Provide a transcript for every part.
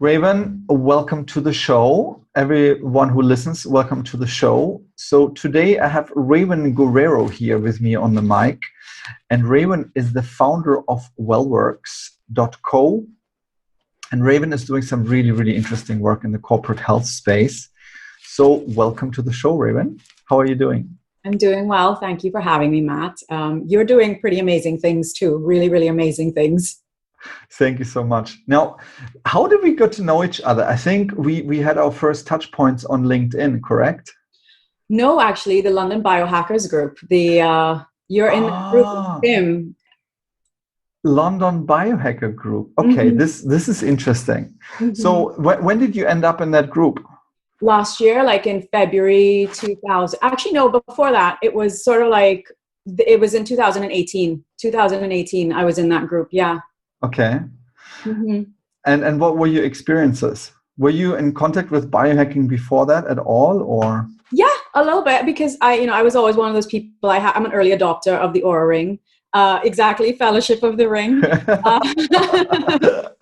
Raewyn, welcome to the show. Everyone who listens, welcome to the show. So today I have Raewyn Guerrero here with me on the mic. And Raewyn is the founder of Wellworks.co. And Raewyn is doing some really, really interesting work in the corporate health space. So welcome to the show, Raewyn. How are you doing? I'm doing well. Thank you for having me, Matt. You're doing pretty amazing things too. Really, really amazing things. Thank you so much. Now, how did we get to know each other? I think we had our first touch points on LinkedIn, correct? No, actually, the London Biohackers group. You're in the group with Tim. London Biohacker group. Okay, this is interesting. So when did you end up in that group? Last year, like in February 2000. Actually, no, before that, it was sort of like, it was in 2018. 2018, I was in that group, yeah. Okay. And what were your experiences? Were you in contact with biohacking before that at all, or? Yeah, a little bit, because I was always one of those people. I'm an early adopter of the Aura Ring. Exactly, Fellowship of the Ring.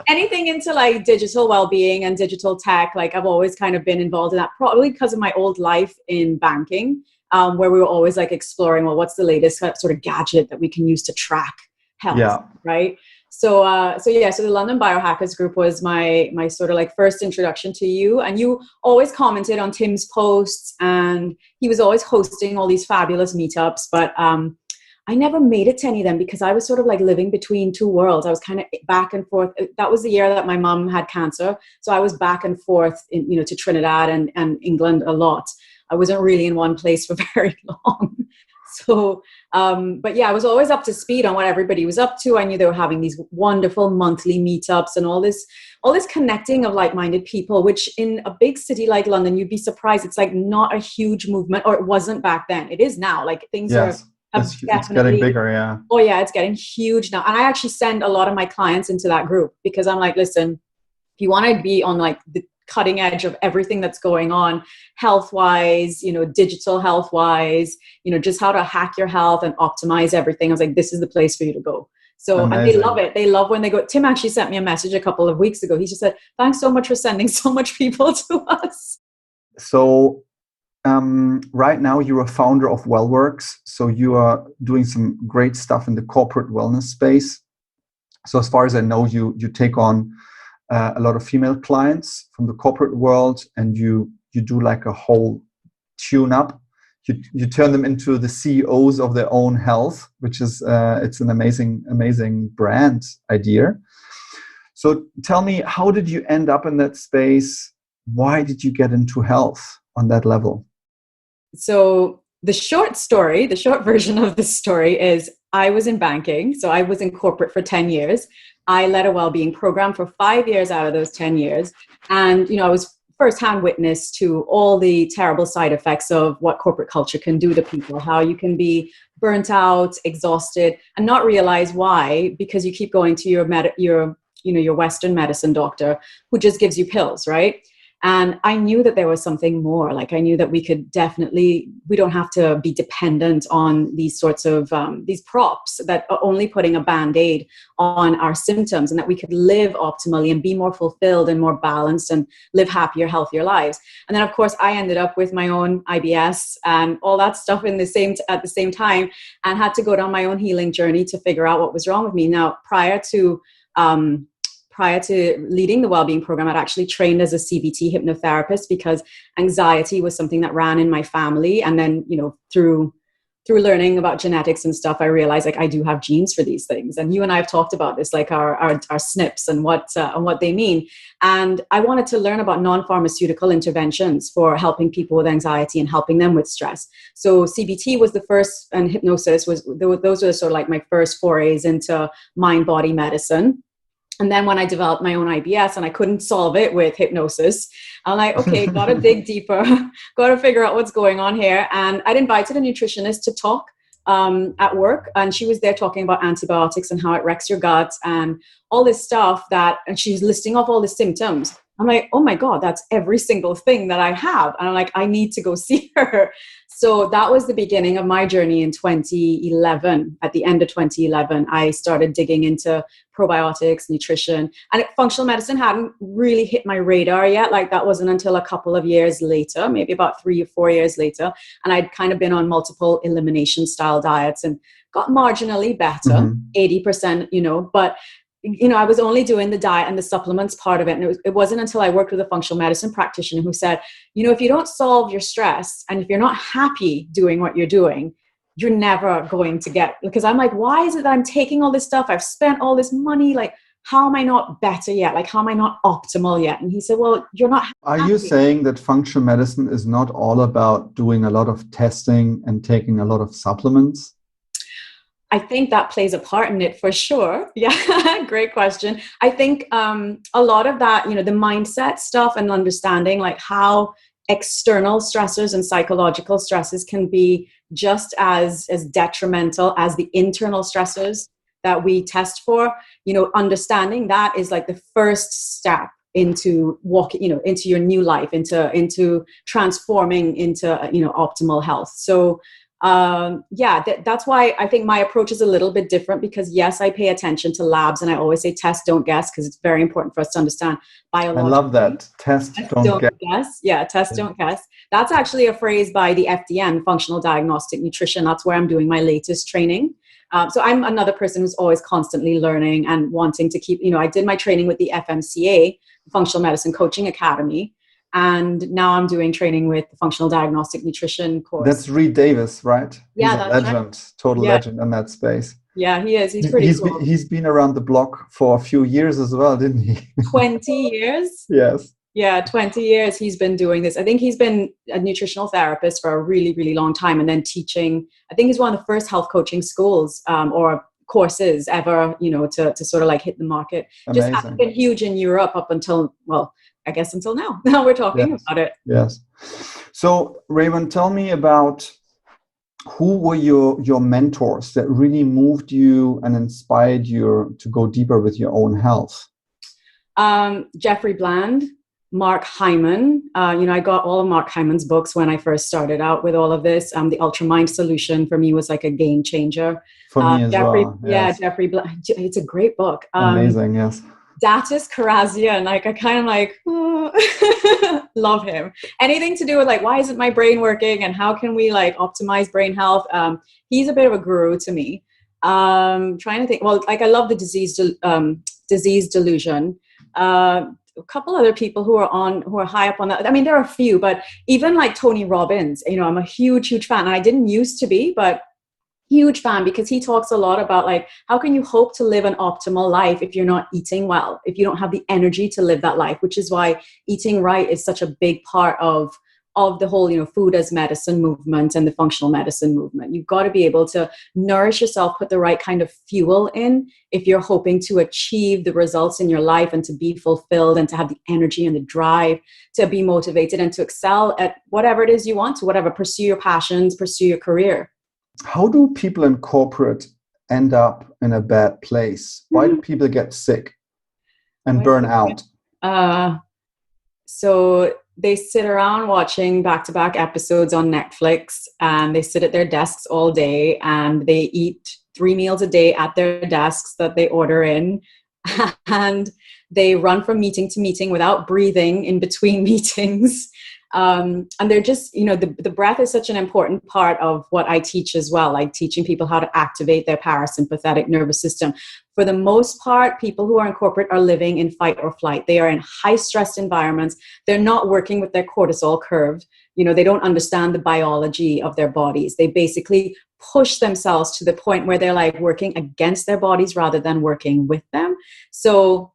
Anything into like digital well-being and digital tech, like I've always kind of been involved in that, probably because of my old life in banking, where we were always like exploring, well, what's the latest sort of gadget that we can use to track health, right? So the London Biohackers group was my sort of like first introduction to you. And you always commented on Tim's posts, and he was always hosting all these fabulous meetups. But I never made it to any of them because I was sort of like living between two worlds. I was kind of back and forth. That was the year that my mom had cancer. So I was back and forth to Trinidad and England a lot. I wasn't really in one place for very long. So, but yeah, I was always up to speed on what everybody was up to. I knew they were having these wonderful monthly meetups and all this connecting of like-minded people, which in a big city like London, you'd be surprised. It's like not a huge movement, or it wasn't back then. It is now. Like things it's getting bigger. Yeah. Oh yeah. It's getting huge now. And I actually send a lot of my clients into that group because I'm like, listen, if you want to be on like the cutting edge of everything that's going on health-wise, digital health-wise, just how to hack your health and optimize everything. I was like, this is the place for you to go. So, and they love it. They love when they go. Tim actually sent me a message a couple of weeks ago. He just said, thanks so much for sending so much people to us. So right now you're a founder of Wellworks. So you are doing some great stuff in the corporate wellness space. So as far as I know, you take on a lot of female clients from the corporate world, and you do like a whole tune-up. You turn them into the CEOs of their own health, which is it's an amazing brand idea. So tell me, how did you end up in that space? Why did you get into health on that level? So the short version of the story is I was in banking. So I was in corporate for 10 years. I led a well-being program for 5 years out of those 10 years. And, I was firsthand witness to all the terrible side effects of what corporate culture can do to people, how you can be burnt out, exhausted, and not realize why, because you keep going to your Western medicine doctor who just gives you pills, right? And I knew that there was something more. Like I knew that we don't have to be dependent on these sorts of, these props that are only putting a Band-Aid on our symptoms, and that we could live optimally and be more fulfilled and more balanced and live happier, healthier lives. And then of course I ended up with my own IBS and all that stuff at the same time, and had to go down my own healing journey to figure out what was wrong with me. Now, prior to leading the wellbeing program, I'd actually trained as a CBT hypnotherapist because anxiety was something that ran in my family. And then, through learning about genetics and stuff, I realized like I do have genes for these things. And you and I have talked about this, like our SNPs and what they mean. And I wanted to learn about non-pharmaceutical interventions for helping people with anxiety and helping them with stress. So CBT was the first, and hypnosis those were sort of like my first forays into mind-body medicine. And then when I developed my own IBS and I couldn't solve it with hypnosis, I'm like, okay, got to dig deeper, got to figure out what's going on here. And I'd invited a nutritionist to talk at work, and she was there talking about antibiotics and how it wrecks your gut and all this stuff and she's listing off all the symptoms. I'm like, oh my God, that's every single thing that I have. And I'm like, I need to go see her. So that was the beginning of my journey in 2011. At the end of 2011, I started digging into probiotics, nutrition, and functional medicine hadn't really hit my radar yet. Like that wasn't until a couple of years later, maybe about 3 or 4 years later. And I'd kind of been on multiple elimination style diets and got marginally better, 80%, but I was only doing the diet and the supplements part of it. And it wasn't until I worked with a functional medicine practitioner who said, if you don't solve your stress and if you're not happy doing what you're doing, you're never going to get, because I'm like, why is it that I'm taking all this stuff? I've spent all this money. Like, how am I not better yet? Like, how am I not optimal yet? And he said, well, you're not happy. Are you saying that functional medicine is not all about doing a lot of testing and taking a lot of supplements? I think that plays a part in it for sure. Yeah, great question. I think a lot of that, the mindset stuff and understanding like how external stressors and psychological stresses can be just as detrimental as the internal stressors that we test for. Understanding that is like the first step into walking, into your new life, into transforming into, optimal health. So that's why I think my approach is a little bit different, because yes, I pay attention to labs and I always say test, don't guess, because it's very important for us to understand biology. I love that. Test, don't guess. Yeah, test, don't guess. That's actually a phrase by the FDN, Functional Diagnostic Nutrition. That's where I'm doing my latest training. So I'm another person who's always constantly learning and wanting to keep, I did my training with the FMCA, Functional Medicine Coaching Academy. And now I'm doing training with the Functional Diagnostic Nutrition course. That's Reed Davis, right? Yeah, he's that's a legend, right. Total legend in that space. Yeah, he is. He's pretty cool. He's been around the block for a few years as well, didn't he? 20 years? Yes. Yeah, 20 years he's been doing this. I think he's been a nutritional therapist for a really, really long time, and then teaching. I think he's one of the first health coaching schools or courses ever, to sort of like hit the market. Amazing. Just hasn't been huge in Europe up until, I guess until now. Now we're talking about it. Yes. So, Raewyn, tell me about who were your mentors that really moved you and inspired you to go deeper with your own health? Jeffrey Bland, Mark Hyman. I got all of Mark Hyman's books when I first started out with all of this. The Ultra Mind Solution for me was like a game changer. For me as well. Yes. Yeah, Jeffrey Bland. It's a great book. Amazing, yes. Datis Kharrazian, like I kind of like love him. Anything to do with like, why isn't my brain working and how can we like optimize brain health? He's a bit of a guru to me. Trying to think. Well, like I love the disease delusion. A couple other people who are high up on that. I mean, there are a few, but even like Tony Robbins, I'm a huge fan. And I didn't used to be, but huge fan, because he talks a lot about like, how can you hope to live an optimal life if you're not eating well, if you don't have the energy to live that life, which is why eating right is such a big part of the whole, food as medicine movement and the functional medicine movement. You've got to be able to nourish yourself, put the right kind of fuel in if you're hoping to achieve the results in your life and to be fulfilled and to have the energy and the drive to be motivated and to excel at whatever it is you want to, pursue your passions, pursue your career. How do people in corporate end up in a bad place? Why do people get sick and burn out? So they sit around watching back-to-back episodes on Netflix, and they sit at their desks all day and they eat 3 meals a day at their desks that they order in, and they run from meeting to meeting without breathing in between meetings. And they're just, the breath is such an important part of what I teach as well, like teaching people how to activate their parasympathetic nervous system. For the most part, people who are in corporate are living in fight or flight. They are in high stress environments. They're not working with their cortisol curve. They don't understand the biology of their bodies. They basically push themselves to the point where they're like working against their bodies rather than working with them. So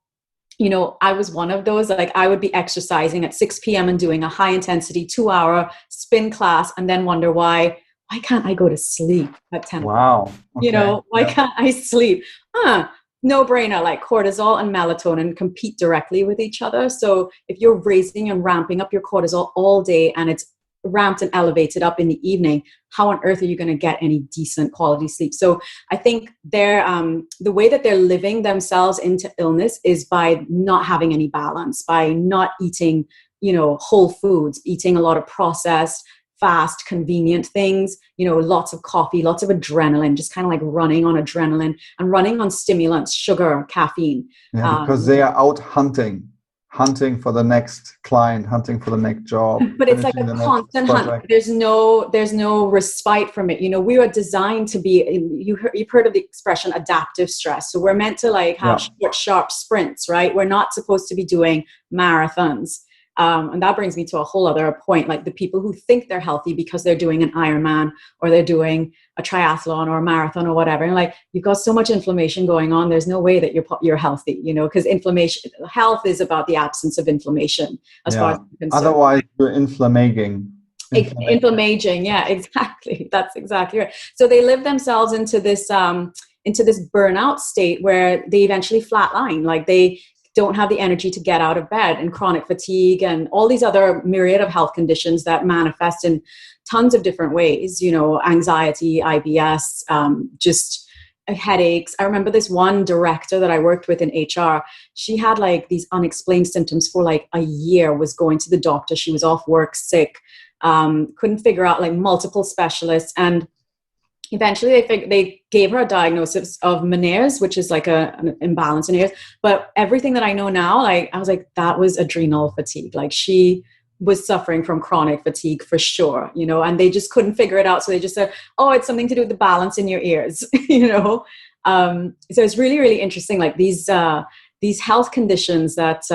I was one of those, like I would be exercising at 6 p.m. and doing a high intensity 2-hour spin class and then wonder why can't I go to sleep at 10? Wow. Okay. Why can't I sleep? No brainer, like cortisol and melatonin compete directly with each other. So if you're raising and ramping up your cortisol all day and it's ramped and elevated up in the evening, how on earth are you going to get any decent quality sleep? So I think the way that they're living themselves into illness is by not having any balance, by not eating, whole foods, eating a lot of processed, fast, convenient things, lots of coffee, lots of adrenaline, just kind of like running on adrenaline and running on stimulants, sugar, caffeine. Yeah, because they are out hunting for the next client, hunting for the next job. But it's like a constant hunt. There's no respite from it. We are designed to be, you've heard of the expression adaptive stress. So we're meant to like have short, sharp sprints, right? We're not supposed to be doing marathons. And that brings me to a whole other point, like the people who think they're healthy because they're doing an Ironman or they're doing a triathlon or a marathon or whatever. And like, you've got so much inflammation going on. There's no way that you're healthy, because health is about the absence of inflammation as far as I'm concerned. Otherwise you're inflammaging. Yeah, exactly. That's exactly right. So they live themselves into this burnout state where they eventually flatline. Like they don't have the energy to get out of bed, and chronic fatigue and all these other myriad of health conditions that manifest in tons of different ways, anxiety, IBS, just headaches. I remember this one director that I worked with in HR, she had like these unexplained symptoms for like a year, was going to the doctor. She was off work, sick, couldn't figure out, like multiple specialists. And eventually they gave her a diagnosis of Meniere's, which is like an imbalance in ears. But everything that I know now, like I was like, that was adrenal fatigue. Like she was suffering from chronic fatigue for sure, and they just couldn't figure it out. So they just said, oh, it's something to do with the balance in your ears, So it's really, really interesting. Like these health conditions that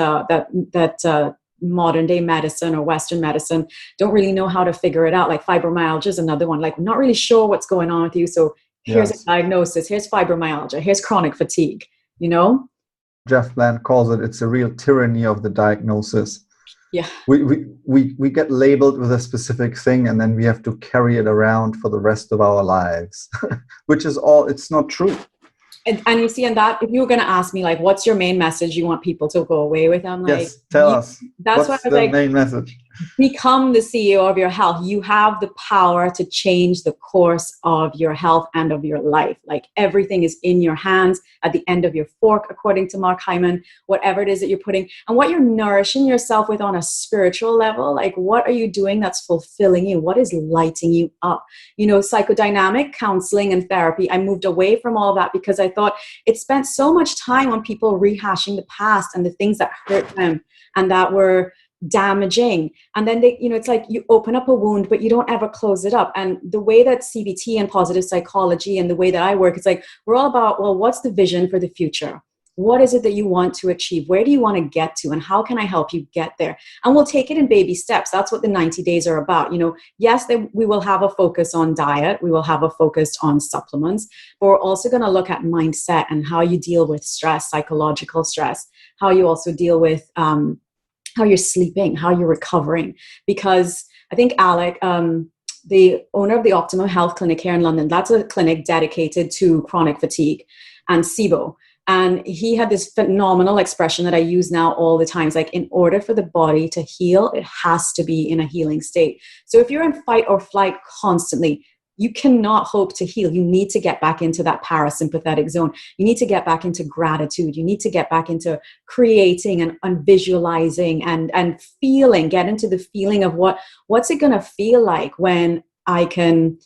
modern day medicine or Western medicine don't really know how to figure it out. Like fibromyalgia is another one. Like, we're not really sure what's going on with you. So here's a diagnosis. Here's fibromyalgia. Here's chronic fatigue, Jeff Bland calls it's a real tyranny of the diagnosis. Yeah. We get labeled with a specific thing and then we have to carry it around for the rest of our lives, which is it's not true. And you see, in that, if you were going to ask me, like, what's your main message you want people to go away with? I'm like, yes, tell us. That's what's what I was like, main message? Become the CEO of your health. You have the power to change the course of your health and of your life. Like, everything is in your hands, at the end of your fork, according to Mark Hyman, whatever it is that you're putting, and what you're nourishing yourself with on a spiritual level. Like, what are you doing that's fulfilling you? What is lighting you up? Psychodynamic counseling and therapy, I moved away from all of that because I thought it spent so much time on people rehashing the past and the things that hurt them and that were damaging. And then they, it's like you open up a wound, but you don't ever close it up. And the way that CBT and positive psychology and the way that I work, it's like, we're all about, well, what's the vision for the future? What is it that you want to achieve? Where do you want to get to? And how can I help you get there? And we'll take it in baby steps. That's what the 90 days are about. Yes, we will have a focus on diet. We will have a focus on supplements, but we're also going to look at mindset and how you deal with stress, psychological stress, how you also deal with, how you're sleeping, how you're recovering. Because I think Alec, the owner of the Optimum Health Clinic here in London, that's a clinic dedicated to chronic fatigue and SIBO. And he had this phenomenal expression that I use now all the time. It's like, in order for the body to heal, it has to be in a healing state. So if you're in fight or flight constantly, you cannot hope to heal. You need to get back into that parasympathetic zone. You need to get back into gratitude. You need to get back into creating and visualizing and feeling, get into the feeling of what's it going to feel like when I can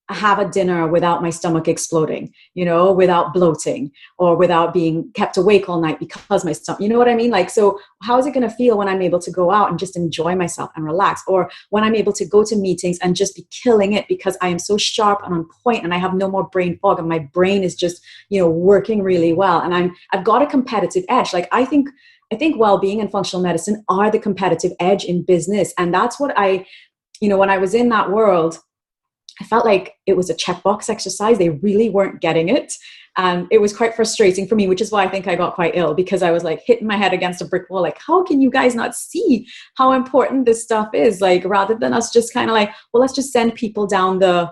have a dinner without my stomach exploding, without bloating or without being kept awake all night because my stomach, you know what I mean? Like, so how is it going to feel when I'm able to go out and just enjoy myself and relax, or when I'm able to go to meetings and just be killing it because I am so sharp and on point and I have no more brain fog and my brain is just, working really well. And I've got a competitive edge. Like, I think well-being and functional medicine are the competitive edge in business. And that's what when I was in that world, I felt like it was a checkbox exercise. They really weren't getting it. And it was quite frustrating for me, which is why I think I got quite ill, because I was like hitting my head against a brick wall. Like, how can you guys not see how important this stuff is? Like, rather than us just kind of like, well, let's just send people down the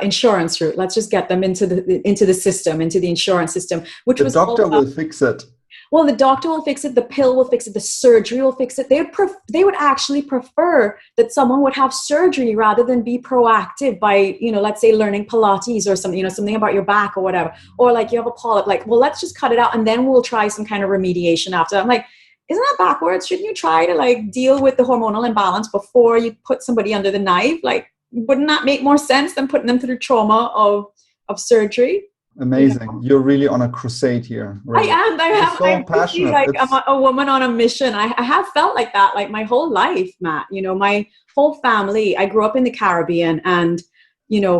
insurance route. Let's just get them into the system, into the insurance system, which the doctor will fix it. well, the doctor will fix it, the pill will fix it, the surgery will fix it. They would actually prefer that someone would have surgery rather than be proactive by, let's say learning Pilates or something, something about your back or whatever. Or like you have a polyp, like, well, let's just cut it out and then we'll try some kind of remediation after. I'm like, isn't that backwards? Shouldn't you try to like deal with the hormonal imbalance before you put somebody under the knife? Like, wouldn't that make more sense than putting them through trauma of surgery? Amazing. You're really on a crusade here. Right? I'm passionate. Like I'm a woman on a mission. I have felt like that like my whole life, Matt. My whole family, I grew up in the Caribbean, and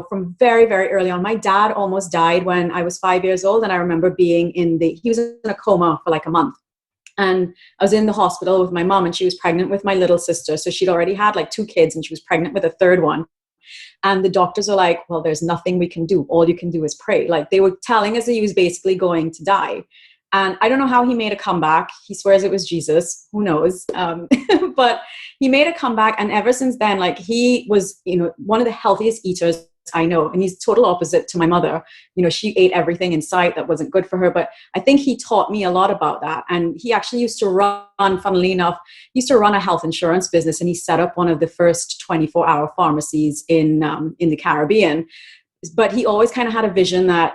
from very, very early on, my dad almost died when I was 5 years old. And I remember he was in a coma for like a month. And I was in the hospital with my mom, and she was pregnant with my little sister. So she'd already had like 2 kids, and she was pregnant with a third one. And the doctors are like, well, there's nothing we can do. All you can do is pray. Like they were telling us that he was basically going to die. And I don't know how he made a comeback. He swears it was Jesus. Who knows? But he made a comeback. And ever since then, like he was, one of the healthiest eaters I know. And he's total opposite to my mother. She ate everything in sight that wasn't good for her. But I think he taught me a lot about that. And he actually used to run, funnily enough, a health insurance business. And he set up one of the first 24-hour pharmacies in the Caribbean. But he always kind of had a vision that,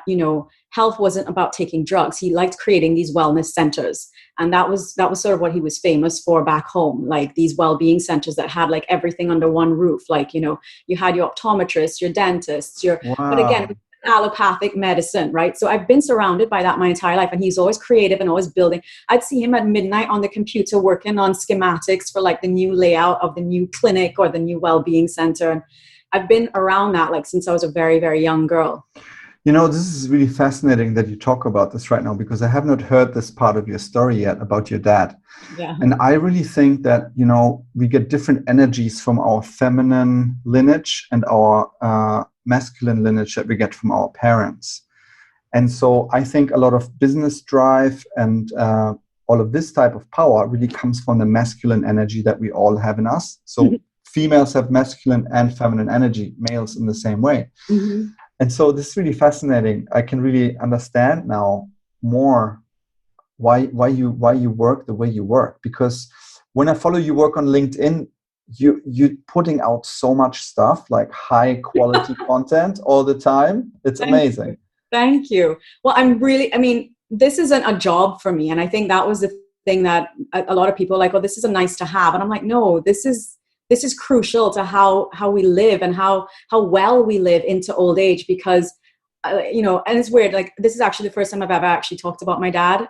health wasn't about taking drugs. He liked creating these wellness centers. And that was sort of what he was famous for back home, like these well-being centers that had like everything under one roof. Like, you had your optometrists, your dentists, but again, allopathic medicine, right? So I've been surrounded by that my entire life, and he's always creative and always building. I'd see him at midnight on the computer working on schematics for like the new layout of the new clinic or the new well-being center. And I've been around that like since I was a very, very young girl. This is really fascinating that you talk about this right now, because I have not heard this part of your story yet about your dad. Yeah. And I really think that, we get different energies from our feminine lineage and our masculine lineage that we get from our parents. And so I think a lot of business drive and all of this type of power really comes from the masculine energy that we all have in us. So females have masculine and feminine energy, males in the same way. Mm-hmm. And so this is really fascinating. I can really understand now more why you work the way you work. Because when I follow you work on LinkedIn, you're putting out so much stuff, like high quality content all the time. It's amazing. Thank you. Well, this isn't a job for me. And I think that was the thing that a lot of people are like, well, this is a nice to have. And I'm like, no, this is crucial to how we live and how well we live into old age, because, and it's weird. Like, this is actually the first time I've ever actually talked about my dad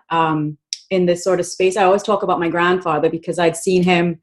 in this sort of space. I always talk about my grandfather because I'd seen him,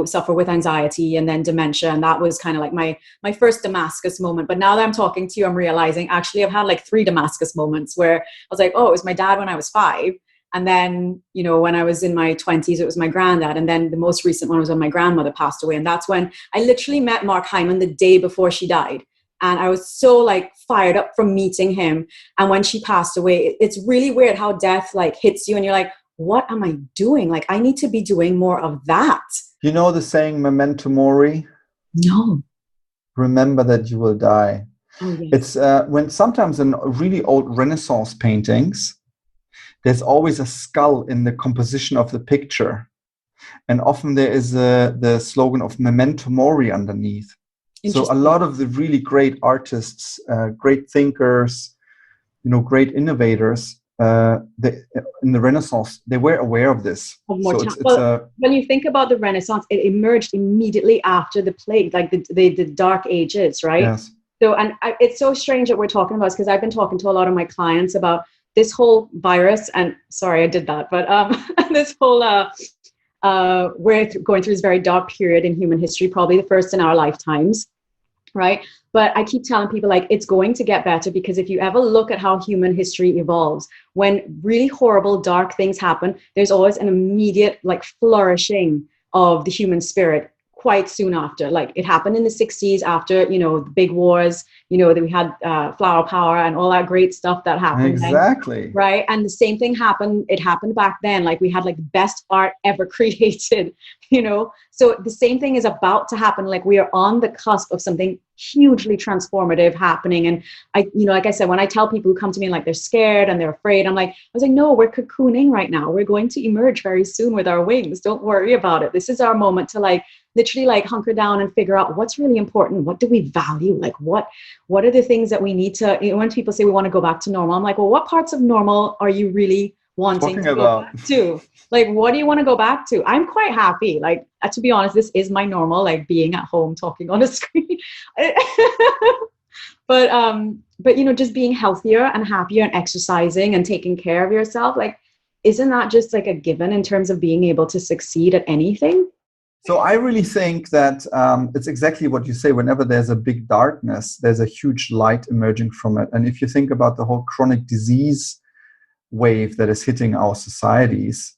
suffer with anxiety and then dementia. And that was kind of like my first Damascus moment. But now that I'm talking to you, I'm realizing actually I've had like 3 Damascus moments where I was like, oh, it was my dad when I was 5. And then, when I was in my 20s, it was my granddad. And then the most recent one was when my grandmother passed away. And that's when I literally met Mark Hyman the day before she died. And I was so like fired up from meeting him. And when she passed away, it's really weird how death like hits you and you're like, what am I doing? Like, I need to be doing more of that. You know the saying, Memento Mori? No. Remember that you will die. Oh, yes. It's when sometimes in really old Renaissance paintings, there's always a skull in the composition of the picture. And often there is the slogan of Memento Mori underneath. So a lot of the really great artists, great thinkers, great innovators, in the Renaissance, they were aware of this. When you think about the Renaissance, it emerged immediately after the plague, like the Dark Ages, right? Yes. So, and it's so strange that we're talking about this, because I've been talking to a lot of my clients about this whole virus, and sorry, I did that, but this whole, we're going through this very dark period in human history, probably the first in our lifetimes, right? But I keep telling people, like, it's going to get better, because if you ever look at how human history evolves, when really horrible, dark things happen, there's always an immediate, like, flourishing of the human spirit quite soon after. Like, it happened in the 60s after, the big wars, that we had flower power and all that great stuff that happened. Exactly. Then, right. And the same thing happened. It happened back then. Like, we had like the best art ever created, So the same thing is about to happen. Like we are on the cusp of something hugely transformative happening. And like I said, when I tell people who come to me like they're scared and they're afraid, I was like, no, we're cocooning right now. We're going to emerge very soon with our wings. Don't worry about it. This is our moment to like literally like hunker down and figure out what's really important. What do we value? Like what are the things that we need to, when people say we want to go back to normal, I'm like, well, what parts of normal are you really wanting to go back to? Like, what do you want to go back to? I'm quite happy. Like, to be honest, this is my normal, like being at home, talking on a screen. But just being healthier and happier and exercising and taking care of yourself. Like, isn't that just like a given in terms of being able to succeed at anything? So I really think that it's exactly what you say. Whenever there's a big darkness, there's a huge light emerging from it. And if you think about the whole chronic disease wave that is hitting our societies,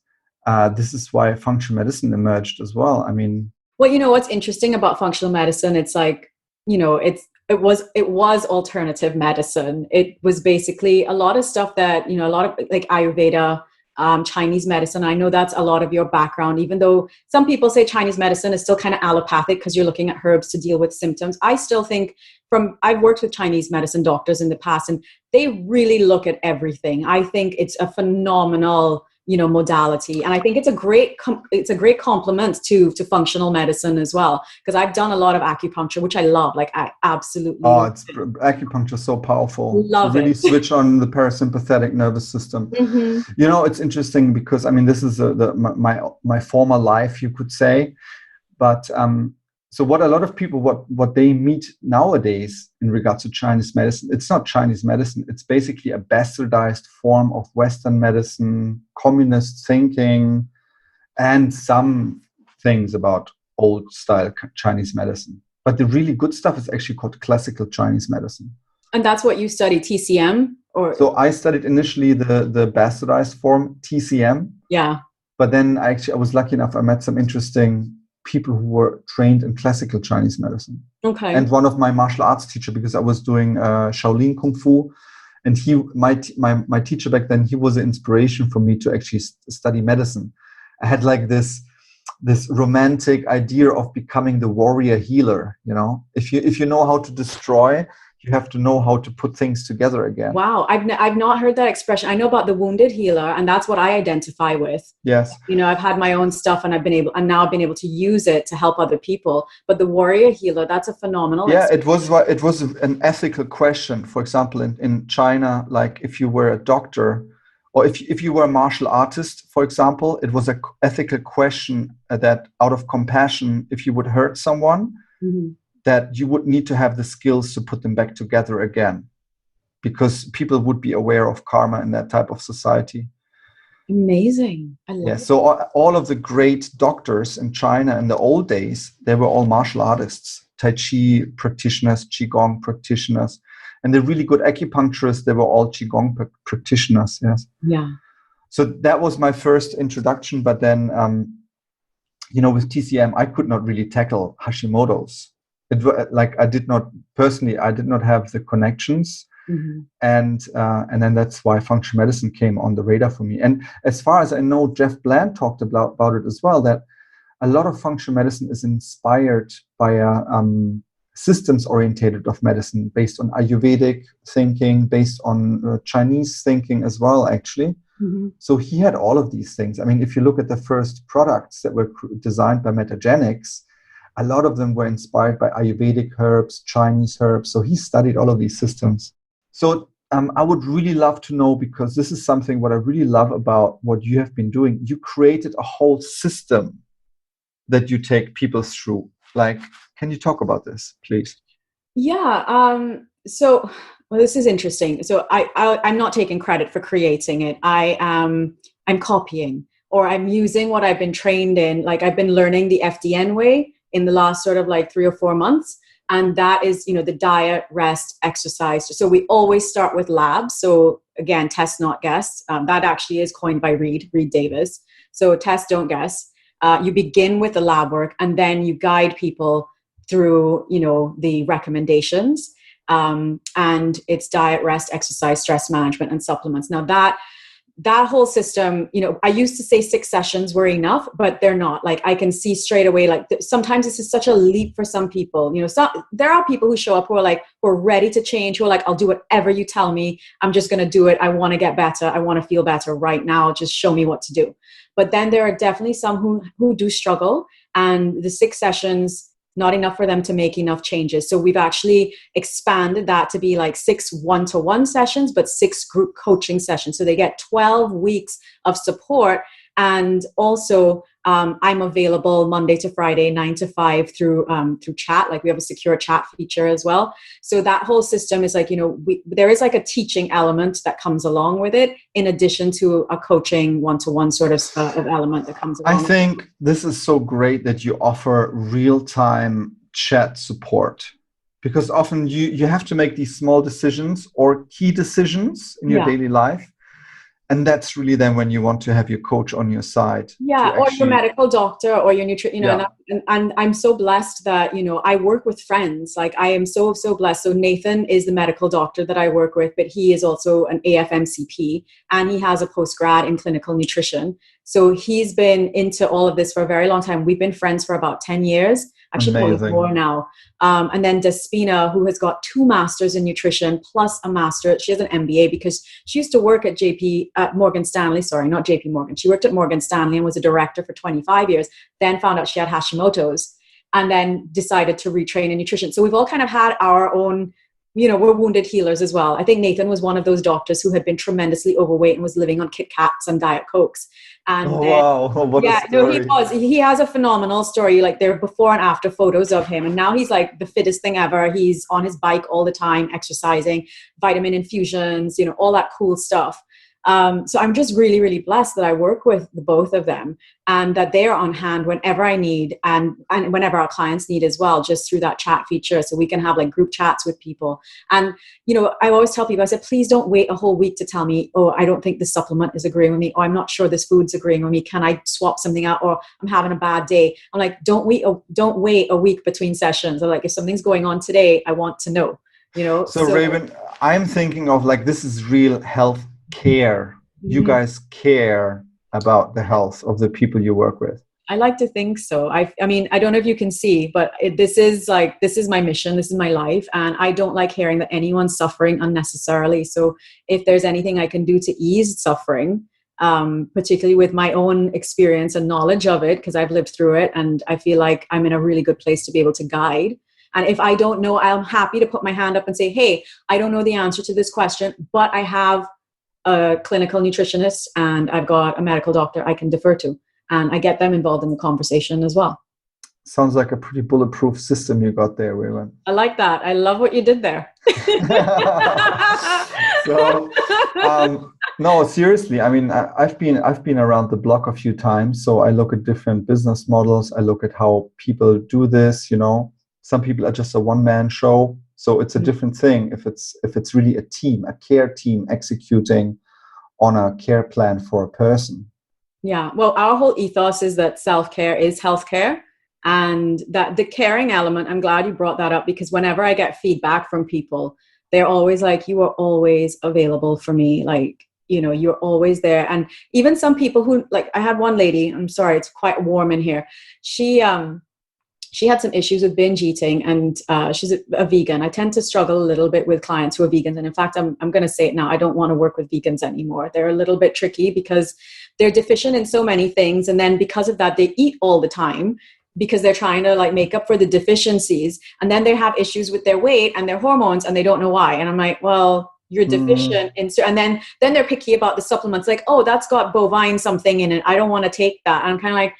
this is why functional medicine emerged as well. I mean, well, what's interesting about functional medicine, it's like, it was alternative medicine. It was basically a lot of stuff that, a lot of like Ayurveda, Chinese medicine. I know that's a lot of your background, even though some people say Chinese medicine is still kind of allopathic because you're looking at herbs to deal with symptoms. I still think I've worked with Chinese medicine doctors in the past, and they really look at everything. I think it's a phenomenal, modality. And I think it's a great complement to functional medicine as well. Because I've done a lot of acupuncture, which I love. Like I absolutely love it. Acupuncture is so powerful. Love really switch on the parasympathetic nervous system. Mm-hmm. It's interesting because this is my former life, you could say. But so what a lot of people, what they meet nowadays in regards to Chinese medicine, it's not Chinese medicine. It's basically a bastardized form of Western medicine, communist thinking, and some things about old style Chinese medicine. But the really good stuff is actually called classical Chinese medicine. And that's what you study, TCM? So I studied initially the bastardized form, TCM. Yeah. But then I was lucky enough, I met some interesting people who were trained in classical Chinese medicine. Okay. And one of my martial arts teacher, because I was doing Shaolin Kung Fu, and my teacher back then, he was an inspiration for me to actually study medicine. I had like this romantic idea of becoming the warrior healer. If you know how to destroy, you have to know how to put things together again. Wow. I've not heard that expression. I know about the wounded healer, and that's what I identify with. Yes. I've had my own stuff, and now I've been able to use it to help other people. But the warrior healer, that's a phenomenal. Yeah, it was an ethical question. For example, in China, like if you were a doctor or if you were a martial artist, for example, it was an ethical question that out of compassion, if you would hurt someone, mm-hmm. that you would need to have the skills to put them back together again, because people would be aware of karma in that type of society. Amazing. I love it. So all of the great doctors in China in the old days, they were all martial artists, Tai Chi practitioners, Qigong practitioners, and the really good acupuncturists, they were all Qigong practitioners. Yes. Yeah. So that was my first introduction. But then, with TCM, I could not really tackle Hashimoto's. I did not have the connections. Mm-hmm. And then that's why functional medicine came on the radar for me. And as far as I know, Jeff Bland talked about it as well, that a lot of functional medicine is inspired by a systems orientated of medicine based on Ayurvedic thinking, based on Chinese thinking as well, actually. Mm-hmm. So he had all of these things. I mean, if you look at the first products that were designed by Metagenics, a lot of them were inspired by Ayurvedic herbs, Chinese herbs. So he studied all of these systems. So I would really love to know, because this is something what I really love about what you have been doing. You created a whole system that you take people through. Like, can you talk about this, please? Yeah. So this is interesting. So I'm not taking credit for creating it. I'm copying, or I'm using what I've been trained in. Like I've been learning the FDN way in the last sort of like 3 or 4 months. And that is, the diet, rest, exercise. So we always start with labs. So again, test, not guess. That actually is coined by Reed Davis. So test, don't guess. You begin with the lab work, and then you guide people through, the recommendations. And it's diet, rest, exercise, stress management, and supplements. Now that whole system, you know, I used to say 6 sessions were enough, but they're not. Like, I can see straight away, like sometimes this is such a leap for some people, you know. So there are people who show up who are like, who are ready to change, who are like, I'll do whatever you tell me. I'm just going to do it. I want to get better. I want to feel better right now. Just show me what to do. But then there are definitely some who do struggle, and the 6 sessions, not enough for them to make enough changes. So we've actually expanded that to be like 6 one-to-one sessions, but 6 group coaching sessions. So they get 12 weeks of support. And also I'm available Monday to Friday, 9 to 5 through chat. Like, we have a secure chat feature as well. So that whole system is like, you know, there is like a teaching element that comes along with it, in addition to a coaching one-to-one sort of element that comes along. I think this is so great that you offer real-time chat support, because often you have to make these small decisions or key decisions in your daily life. And that's really then when you want to have your coach on your side. Yeah, or your medical doctor or your nutrition, you know, and I'm so blessed that, you know, I work with friends. Like, I am so blessed. So Nathan is the medical doctor that I work with, but he is also an AFMCP, and he has a postgrad in clinical nutrition. So he's been into all of this for a very long time. We've been friends for about 10 years. Actually, probably more now. And then Despina, who has got 2 masters in nutrition plus a master. She has an MBA because she used to work at Morgan Stanley. Sorry, not JP Morgan. She worked at Morgan Stanley and was a director for 25 years. Then found out she had Hashimoto's, and then decided to retrain in nutrition. So we've all kind of had our own, you know, we're wounded healers as well. I think Nathan was one of those doctors who had been tremendously overweight and was living on Kit Kats and Diet Cokes. And wow, what a story. he was. He has a phenomenal story. Like, there are before and after photos of him, and now he's like the fittest thing ever. He's on his bike all the time, exercising, vitamin infusions, you know, all that cool stuff. So I'm just really blessed that I work with the both of them, and that they're on hand whenever I need, and whenever our clients need as well, just through that chat feature. So we can have like group chats with people. And, you know, I always tell people, I said, please don't wait a whole week to tell me, oh, I don't think this supplement is agreeing with me, or I'm not sure this food's agreeing with me. Can I swap something out? Or I'm having a bad day. I'm like, don't wait a week between sessions. I'm like, if something's going on today, I want to know, you know? So Raewyn, I'm thinking of like, this is real health care. You guys care about the health of the people you work with. I like to think so. I mean, I don't know if you can see, but this is my mission. This is my life. And I don't like hearing that anyone's suffering unnecessarily. So if there's anything I can do to ease suffering, particularly with my own experience and knowledge of it, because I've lived through it, and I feel like I'm in a really good place to be able to guide. And if I don't know, I'm happy to put my hand up and say, hey, I don't know the answer to this question, but I have a clinical nutritionist and I've got a medical doctor I can defer to, and I get them involved in the conversation as well. Sounds like a pretty bulletproof system you got there, Raewyn. I like that. I love what you did there. So, no, seriously. I mean, I've been around the block a few times, so I look at different business models. I look at how people do this. You know, some people are just a one-man show. So it's a different thing if it's really a team, a care team executing on a care plan for a person. Yeah. Well, our whole ethos is that self-care is healthcare, and that the caring element, I'm glad you brought that up, because whenever I get feedback from people, they're always like, you are always available for me. Like, you know, you're always there. And even some people who, like, I had one lady, I'm sorry, it's quite warm in here. She had some issues with binge eating, and she's a vegan. I tend to struggle a little bit with clients who are vegans. And in fact, I'm going to say it now, I don't want to work with vegans anymore. They're a little bit tricky because they're deficient in so many things. And then because of that, they eat all the time because they're trying to like make up for the deficiencies. And then they have issues with their weight and their hormones, and they don't know why. And I'm like, well, you're deficient in, and then they're picky about the supplements. Like, oh, that's got bovine something in it, I don't want to take that. And I'm kind of like,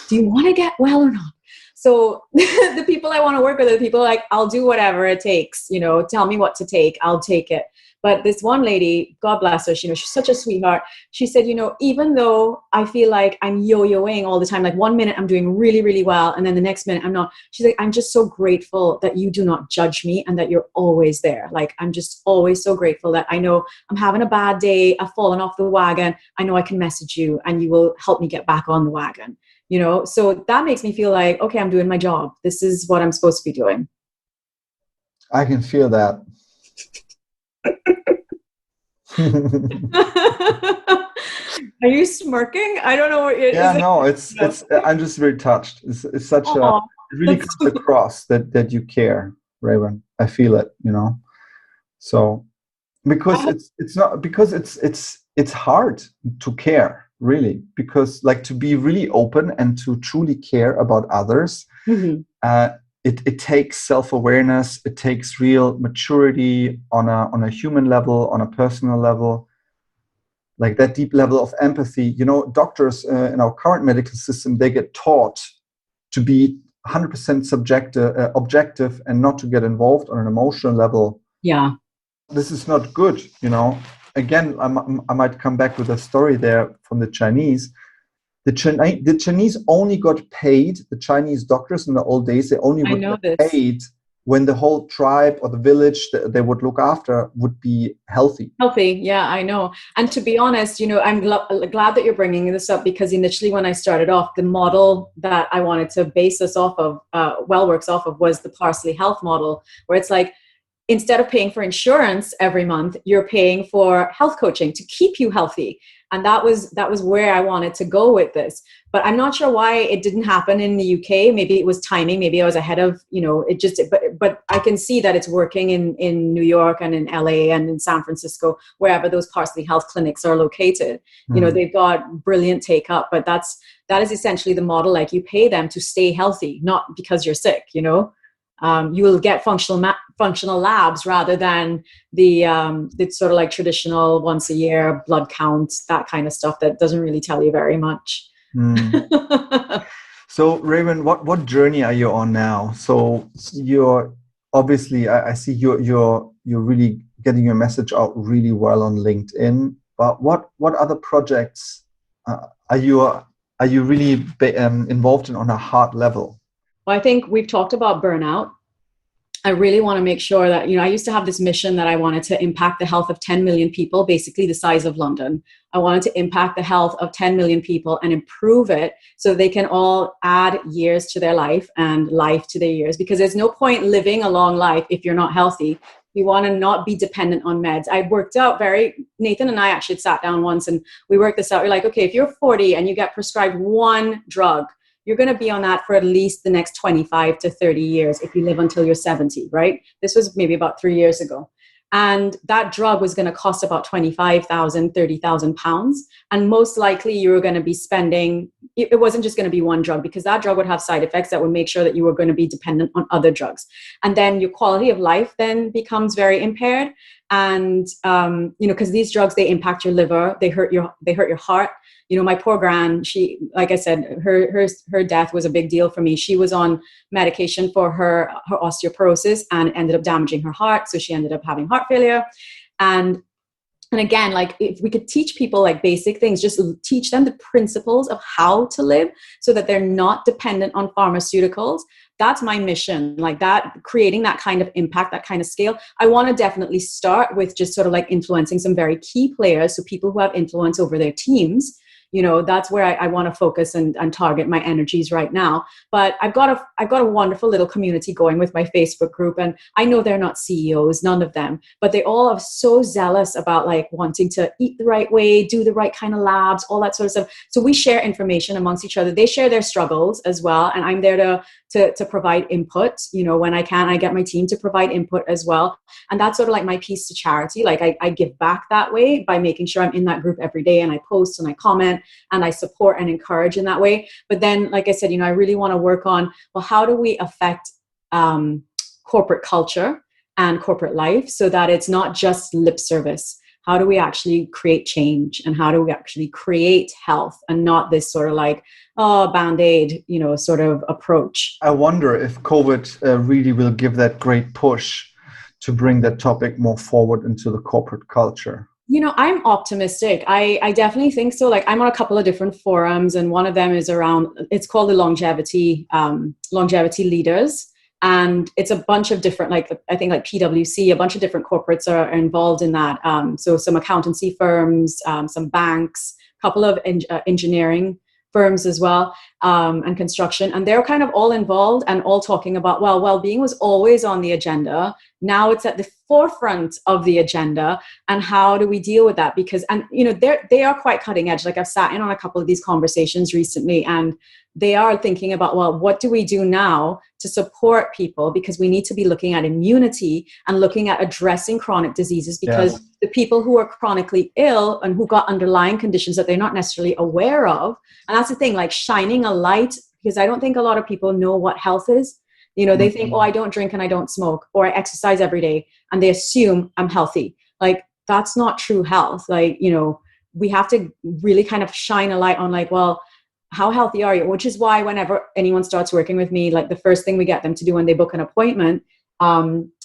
do you want to get well or not? So the people I want to work with are the people like, I'll do whatever it takes, you know, tell me what to take, I'll take it. But this one lady, God bless her, she's such a sweetheart. She said, you know, even though I feel like I'm yo-yoing all the time, like one minute I'm doing really, really well, and then the next minute I'm not. She's like, I'm just so grateful that you do not judge me and that you're always there. Like, I'm just always so grateful that I know I'm having a bad day, I've fallen off the wagon. I know I can message you and you will help me get back on the wagon. You know, so that makes me feel like, okay, I'm doing my job. This is what I'm supposed to be doing. I can feel that. Are you smirking? I don't know what it Yeah, is. no, it's I'm just very touched. It's such a, it really comes across that you care, Raewyn. I feel it, So because it's not, because it's hard to care, really, because like to be really open and to truly care about others, it takes self-awareness, it takes real maturity on a human level, on a personal level, like that deep level of empathy. Doctors in our current medical system, they get taught to be 100% objective and not to get involved on an emotional level. Yeah. This is not good, Again, I might come back with a story there from the Chinese. The Chinese only got paid, the Chinese doctors in the old days, they only would get paid when the whole tribe or the village that they would look after would be healthy. Healthy, yeah, I know. And to be honest, I'm glad that you're bringing this up, because initially when I started off, the model that I wanted to base this off of, WellWorks off of, was the Parsley Health model, where it's like, instead of paying for insurance every month, you're paying for health coaching to keep you healthy. And that was where I wanted to go with this. But I'm not sure why it didn't happen in the UK. Maybe it was timing. Maybe I was ahead of, but I can see that it's working in New York and in LA and in San Francisco, wherever those Parsley Health clinics are located. They've got brilliant take up, but that is essentially the model. Like, you pay them to stay healthy, not because you're sick, you will get functional labs rather than the sort of like traditional once a year blood count, that kind of stuff that doesn't really tell you very much. So Raewyn, what journey are you on now? So you're obviously, I see you're really getting your message out really well on LinkedIn. But what other projects are you really involved in on a heart level? Well, I think we've talked about burnout. I really want to make sure that, I used to have this mission that I wanted to impact the health of 10 million people, basically the size of London. I wanted to impact the health of 10 million people and improve it so they can all add years to their life and life to their years, because there's no point living a long life if you're not healthy. You want to not be dependent on meds. I worked out Nathan and I actually sat down once and we worked this out. We're like, okay, if you're 40 and you get prescribed one drug, you're going to be on that for at least the next 25 to 30 years if you live until you're 70, right? This was maybe about 3 years ago. And that drug was going to cost about 25,000, 30,000 pounds. And most likely you were going to be spending, it wasn't just going to be one drug, because that drug would have side effects that would make sure that you were going to be dependent on other drugs. And then your quality of life then becomes very impaired. And, because these drugs, they impact your liver, they hurt your heart. My poor gran, she, like I said, her death was a big deal for me. She was on medication for her osteoporosis and ended up damaging her heart. So she ended up having heart failure. And again, like, if we could teach people like basic things, just teach them the principles of how to live so that they're not dependent on pharmaceuticals. That's my mission, like that, creating that kind of impact, that kind of scale. I want to definitely start with just sort of like influencing some very key players. So people who have influence over their teams. That's where I want to focus and target my energies right now. But I've got a wonderful little community going with my Facebook group, and I know they're not CEOs, none of them, but they all are so zealous about like wanting to eat the right way, do the right kind of labs, all that sort of stuff. So we share information amongst each other. They share their struggles as well, and I'm there to provide input. When I can, I get my team to provide input as well. And that's sort of like my piece to charity. Like I give back that way by making sure I'm in that group every day, and I post and I comment and I support and encourage in that way. But then, like I said, I really want to work on, well, how do we affect corporate culture and corporate life so that it's not just lip service? How do we actually create change, and how do we actually create health, and not this sort of like, Band-Aid, sort of approach? I wonder if COVID really will give that great push to bring that topic more forward into the corporate culture. I'm optimistic. I definitely think so. Like, I'm on a couple of different forums, and one of them is around, it's called the longevity leaders. And it's a bunch of different, like, I think like PwC, a bunch of different corporates are involved in that. So some accountancy firms, some banks, a couple of engineering firms as well, and construction. And they're kind of all involved and all talking about, well-being was always on the agenda. Now it's at the forefront of the agenda, and how do we deal with that? Because, and you know, they are quite cutting edge. Like I've sat in on a couple of these conversations recently, and they are thinking about, well, what do we do now to support people? Because we need to be looking at immunity and looking at addressing chronic diseases, because the people who are chronically ill and who got underlying conditions that they're not necessarily aware of. And that's the thing, like shining a light, because I don't think a lot of people know what health is. You know, they think, oh, I don't drink and I don't smoke, or I exercise every day, and they assume I'm healthy. Like, that's not true health. Like, you know, we have to really kind of shine a light on, like, well, how healthy are you? Which is why whenever anyone starts working with me, like the first thing we get them to do when they book an appointment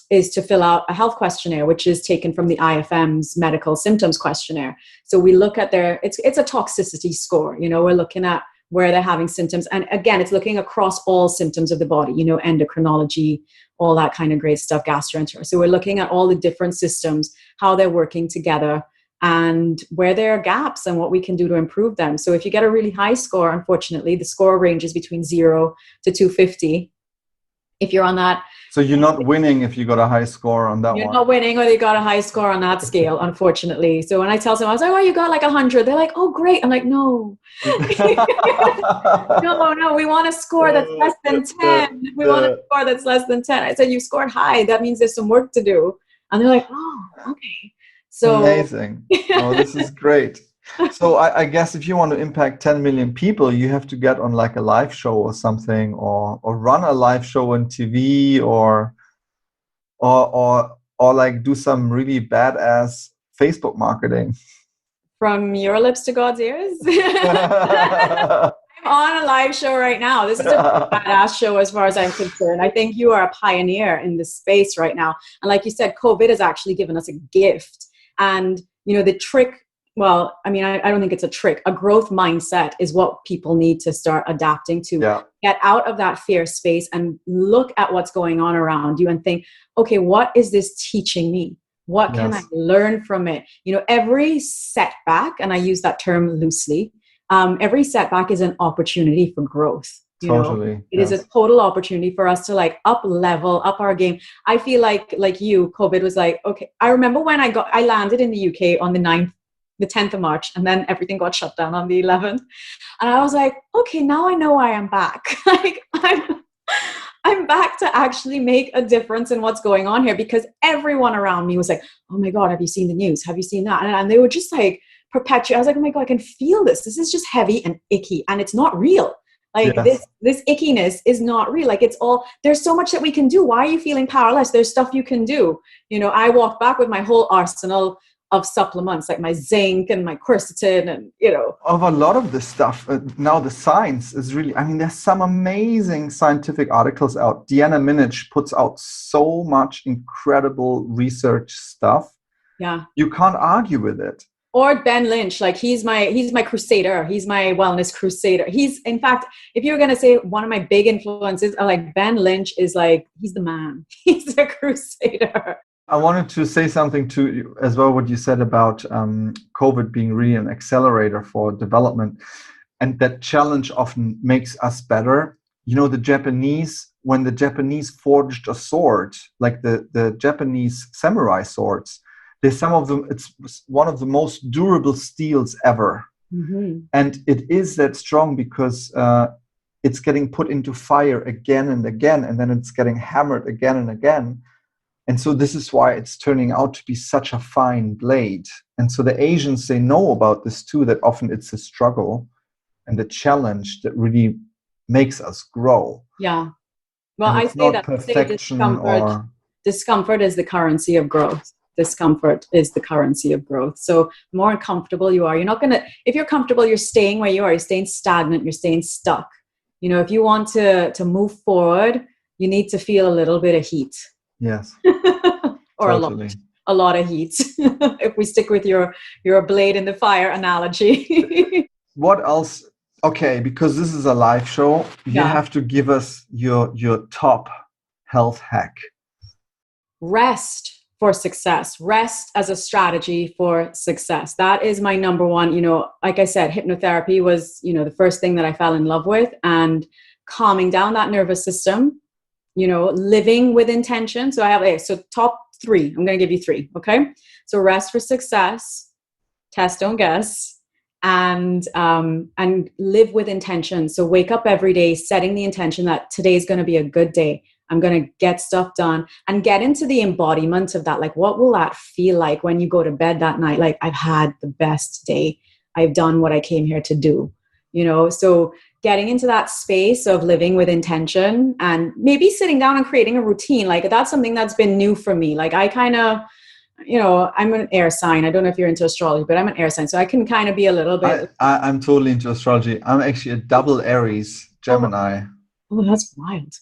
is to fill out a health questionnaire, which is taken from the IFM's medical symptoms questionnaire. So we look at it's a toxicity score. You know, we're looking at where they're having symptoms. And again, it's looking across all symptoms of the body, you know, endocrinology, all that kind of great stuff, gastroenterology. So we're looking at all the different systems, how they're working together, and where there are gaps and what we can do to improve them. So if you get a really high score, unfortunately, the score ranges between 0 to 250. If you're on that. So you're not winning if you got a high score on that one. You're not winning, or you got a high score on that scale, unfortunately. So when I tell someone, I was like, oh, you got like 100. They're like, oh, great. I'm like, no. No, we want a score that's less than 10. We want a score that's less than 10. I said, you scored high. That means there's some work to do. And they're like, oh, okay. So amazing. Oh, this is great. So I guess if you want to impact 10 million people, you have to get on like a live show or something, or run a live show on TV, or like do some really badass Facebook marketing. From your lips to God's ears. I'm on a live show right now. This is a badass show as far as I'm concerned. I think you are a pioneer in this space right now. And like you said, COVID has actually given us a gift. And, you know, the trick, well, I mean, I don't think it's a trick. A growth mindset is what people need to start adapting to. Yeah. Get out of that fear space and look at what's going on around you and think, okay, what is this teaching me? What can I learn from it? You know, every setback, and I use that term loosely, every setback is an opportunity for growth. You know, it is a total opportunity for us to like up our game. I feel like you, COVID was like, okay, I remember when I landed in the UK on the 10th of March, and then everything got shut down on the 11th. And I was like, okay, now I know I am back. Like I'm back to actually make a difference in what's going on here, because everyone around me was like, oh my God, have you seen the news? Have you seen that? And they were just like perpetuate. I was like, oh my God, I can feel this. This is just heavy and icky, and it's not real. Like this ickiness is not real. Like there's so much that we can do. Why are you feeling powerless? There's stuff you can do. You know, I walked back with my whole arsenal of supplements, like my zinc and my quercetin, and, you know. Of a lot of this stuff, now the science is really, I mean, there's some amazing scientific articles out. Deanna Minich puts out so much incredible research stuff. Yeah. You can't argue with it. Or Ben Lynch, like he's my crusader. He's my wellness crusader. He's, in fact, if you were going to say one of my big influences, like Ben Lynch is like, he's the man. He's a crusader. I wanted to say something to you as well, what you said about COVID being really an accelerator for development. And that challenge often makes us better. You know, when the Japanese forged a sword, like the Japanese samurai swords, it's one of the most durable steels ever. Mm-hmm. And it is that strong because it's getting put into fire again and again, and then it's getting hammered again and again. And so this is why it's turning out to be such a fine blade. And so the Asians, they know about this too, that often it's a struggle and the challenge that really makes us grow. Yeah. Well, I say that discomfort is the currency of growth. Discomfort is the currency of growth. So the more uncomfortable you are, if you're comfortable, you're staying where you are, you're staying stagnant, you're staying stuck. You know, if you want to move forward, you need to feel a little bit of heat. Yes. Or totally. a lot of heat. If we stick with your blade in the fire analogy. What else? Okay, because this is a live show, you have to give us your top health hack. Rest for success. Rest as a strategy for success. That is my number one. You know, like I said, hypnotherapy was, the first thing that I fell in love with, and calming down that nervous system, living with intention. So I have top three. I'm going to give you three. Okay. So rest for success, test, don't guess, and live with intention. So wake up every day, setting the intention that today's going to be a good day. I'm going to get stuff done, and get into the embodiment of that. Like, what will that feel like when you go to bed that night? Like, I've had the best day. I've done what I came here to do, so getting into that space of living with intention, and maybe sitting down and creating a routine. Like, that's something that's been new for me. Like, I kind of, I'm an air sign. I don't know if you're into astrology, but I'm an air sign. So I can kind of be a little bit. I'm totally into astrology. I'm actually a double Aries Gemini. Oh, that's wild.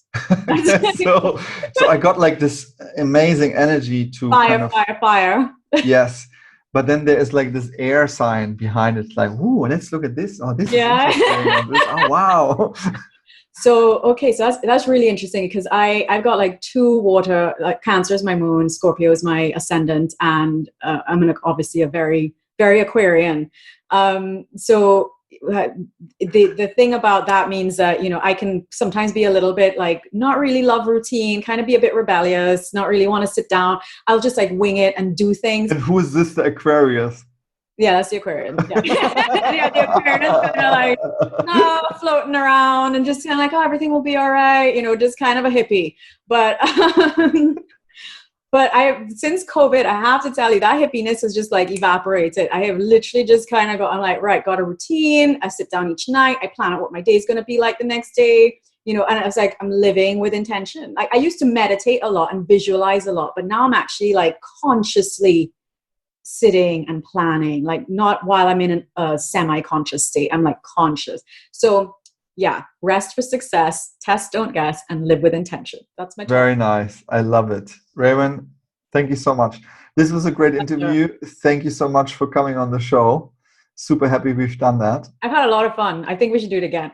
so I got like this amazing energy to fire. Yes. But then there is like this air sign behind it. Like, ooh, let's look at this. Oh, this is interesting. Oh, wow. So that's really interesting, because I've got like two water, like Cancer is my moon, Scorpio is my ascendant, and I'm obviously a very, very Aquarian. So the thing about that means that, I can sometimes be a little bit like, not really love routine, kind of be a bit rebellious, not really want to sit down. I'll just like wing it and do things. And who is this, the Aquarius? Yeah, that's the Aquarian. Yeah. Yeah, the Aquarian is kind of like floating around and just kind of like, everything will be all right, just kind of a hippie. But since COVID, I have to tell you, that hippiness has just like evaporated. I have literally just kind of I'm like, right, got a routine. I sit down each night. I plan out what my day is going to be like the next day, and I was like, I'm living with intention. Like, I used to meditate a lot and visualize a lot, but now I'm actually like consciously sitting and planning, like not while I'm in a semi-conscious state. I'm like conscious. So yeah, rest for success, test, don't guess, and live with intention. That's my Very nice. I love it. Raewyn, thank you so much. This was a great interview. Thank you so much for coming on the show. Super happy we've done that. I've had a lot of fun. I think we should do it again.